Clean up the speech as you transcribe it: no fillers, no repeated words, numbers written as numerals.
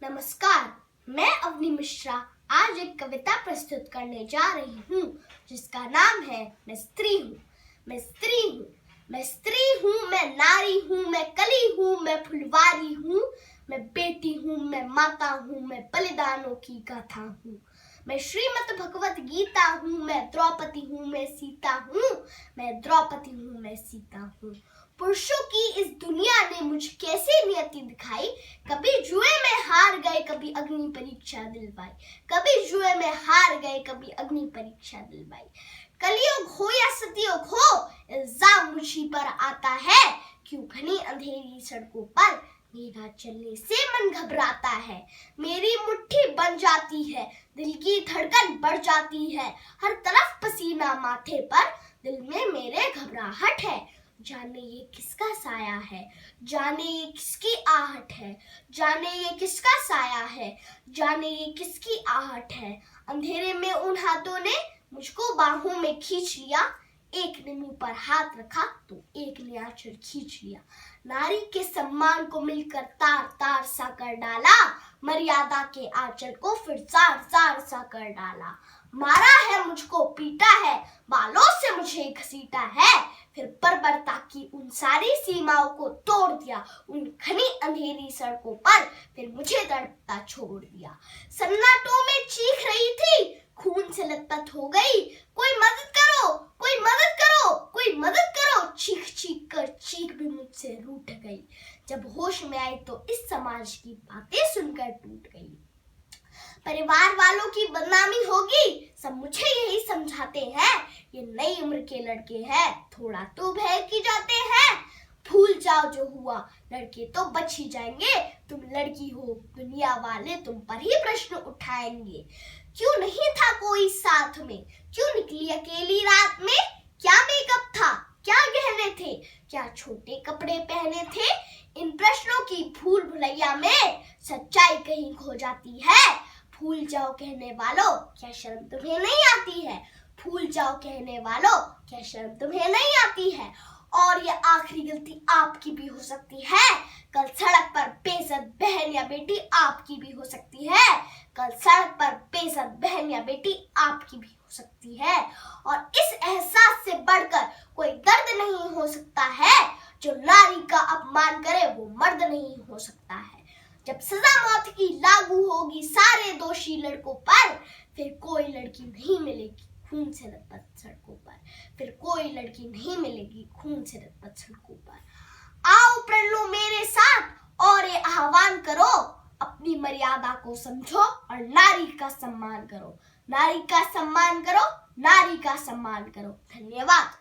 नमस्कार, मैं अवनी मिश्रा आज एक कविता प्रस्तुत करने जा रही हूँ जिसका नाम है मैं स्त्री हूँ। मैं स्त्री हूँ, मैं स्त्री हूँ, मैं नारी हूँ, मैं कली हूँ, मैं फुलवारी हूँ, मैं बेटी हूँ, मैं माता हूँ, मैं बलिदानों की गाथा हूँ। मैं श्रीमद् भगवत गीता हूँ, मैं द्रौपदी हूँ, मैं सीता हूँ, मैं द्रौपदी हूँ, मैं सीता हूँ। पुरुषों की इस दुनिया ने मुझे कैसी नियति दिखाई, कभी जुए में हार गए, कभी अग्नि परीक्षा दिलवाई, कभी जुए में हार गए, कभी अग्नि परीक्षा दिलवाई। कलयुग हो या सतयुग हो, इल्जाम मुझी पर आता है, क्यों घनी अंधेरी सड़कों पर मेरा चलने से मन घबराता है। मेरी मुट्ठी बन जाती है, दिल की धड़कन बढ़ जाती है, हर तरफ पसीना माथे पर, दिल में मेरे घबराहट है। जाने ये किसका साया है, जाने ये किसकी आहट है, जाने ये किसका साया है, जाने ये किसकी आहट है। अंधेरे में उन हाथों ने मुझको बाहों में खींच लिया, एक ने मुंह पर हाथ रखा तो एक ने आंचल खींच लिया। नारी के सम्मान को मिलकर तार तार सा कर डाला, मर्यादा के आंचल को फिर जार जार सा कर डाला। मारा है मुझको, पीटा है, बालों से मुझे घसीटा है, फिर बर्बरता की उन सारी सीमाओं को तोड़ दिया। उन घनी अंधेरी सड़कों पर फिर मुझे तड़पता छोड़ दिया। सन्नाटों में चीख रही थी, खून से लथपथ हो गई, कोई मदद करो, कोई मदद करो, कोई मदद करो। चीख चीख कर चीख भी मुझसे रूठ गई। जब होश में आई तो इस समाज की बातें सुनकर टूट गई। परिवार वालों की बदनामी होगी, सब मुझे यही समझाते हैं, ये नई उम्र के लड़के हैं, थोड़ा तो भय की जाते हैं। भूल जाओ जो हुआ, लड़के तो बच ही जाएंगे, तुम लड़की हो, दुनिया वाले तुम पर ही प्रश्न उठाएंगे। क्यों नहीं था कोई साथ में, क्यों निकली अकेली रात में, क्या मेकअप था, क्या गहने थे, क्या छोटे कपड़े पहने थे। इन प्रश्नों की भूल भुलैया में सच्चाई कहीं खो जाती है। भूल जाओ कहने वालों, क्या शर्म तुम्हें नहीं आती है, भूल जाओ कहने वालों, क्या शर्म तुम्हें नहीं आती है। और ये आखिरी गलती आपकी भी हो सकती है, कल सड़क पर बेइज्जत बहन या बेटी आपकी भी हो सकती है, कल सड़क पर बेइज्जत बहन या बेटी आपकी भी हो सकती है। और इस एहसास से बढ़कर कोई दर्द नहीं हो सकता है, जो नारी का अपमान करे वो मर्द नहीं हो सकता है। जब सजा मौत की लागू होगी सारे दोषी लड़कों पर, फिर कोई लड़की नहीं मिलेगी खून से लथपथ सड़कों पर, फिर कोई लड़की नहीं मिलेगी खून से लथपथ सड़कों पर। आओ प्रण लो मेरे साथ और ये आह्वान करो, अपनी मर्यादा को समझो और नारी का सम्मान करो, नारी का सम्मान करो, नारी का सम्मान करो। धन्यवाद।